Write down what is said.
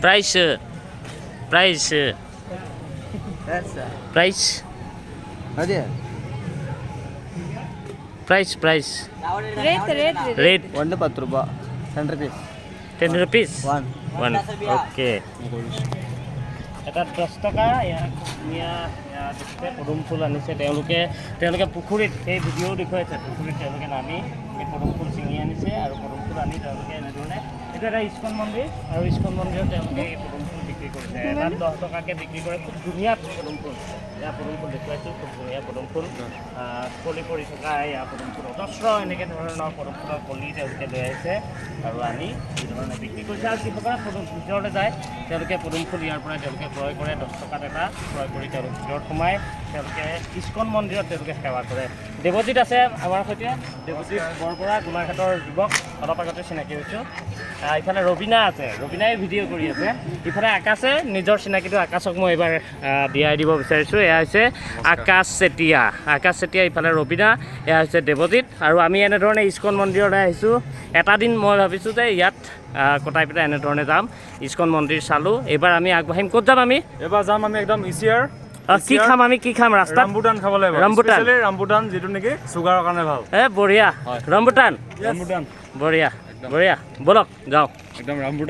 Price. Price. That's Price. Adia. Price. Price. Rate. 1 to 10 rupees. 10 rupees. 10 rupees. 1. 1. Okay. এটা 10 টকা পদুম ফুল আনিছে তেওঁলোকে পুখুৰীত সেই ভিডিঅ' দেখুৱাইছে পুখুৰীত তেওঁলোকে নামি এই পদুম ফুল ছিঙি আনিছে আৰু পদুম ফুল আনি তেওঁলোকে এনেধৰণে এইটো এটা ইস্কন মন্দিৰ আৰু ইস্কন মন্দিৰত তেওঁলোকে এই পদুম ফুল বিক্ৰী কৰিছে এটাত 10 টকাকৈ বিক্ৰী কৰে খুব ধুনীয়া পদুম ফুল এয়া পদুম ফুল দেখুৱাইছোঁ খুব ধুনীয়া পদুম ফুল কলি পৰি থকা এয়া পদুম ফুল অজস্ৰ এনেকৈ ধৰণৰ পদুম ফুলৰ কলি তেওঁলোকে লৈ আহিছে আৰু আনি এই ধৰণে বিক্ৰী কৰিছে আৰু যিসকলে পদুম ভিতৰলৈ যায় তেওঁলোকে পদুম ফুল ইয়াৰ পৰা তেওঁলোকে ক্ৰয় কৰে 10 টকাত এটা ক্ৰয় কৰি তেওঁলোকে ভিতৰত সোমাই তেওঁলোকে ইস্কন মন্দিৰত তেওঁলোকে সেৱা কৰে দেৱজিত আছে আমাৰ সৈতে দেৱজিত বৰবৰা গোলাঘাটৰ যুৱক অলপ আগতে চিনাকি হৈছোঁ ইফালে ৰবিনা আছে ৰবিনাই ভিডিঅ' কৰি আছে ইফালে আকাশে নিজৰ চিনাকিটো আকাশক মই এইবাৰ দিয়াই দিব বিচাৰিছোঁ এয়া হৈছে আকাশ চেতিয়া ইফালে ৰবিনা এয়া হৈছে দেৱজিত আৰু আমি এনেধৰণে ইস্কন মন্দিৰলৈ আহিছোঁ এটা দিন মই ভাবিছোঁ যে ইয়াত কটাই পেলাই এনেধৰণে যাম ইস্কন মন্দিৰ চালোঁ এইবাৰ আমি আগবাঢ়িম ক'ত যাম আমি এবাৰ যাম আমি একদম ইচিয়াৰ কি খাম ৰাস্তাত ৰামবুটান খাব লাগিব ৰামবুটান যিটো নেকি চুগাৰৰ কাৰণে ভাল বঢ়িয়া ৰামবুটান বঢ়িয়া বঢ়িয়া ব'লক যাওঁ একদম ৰামবুটান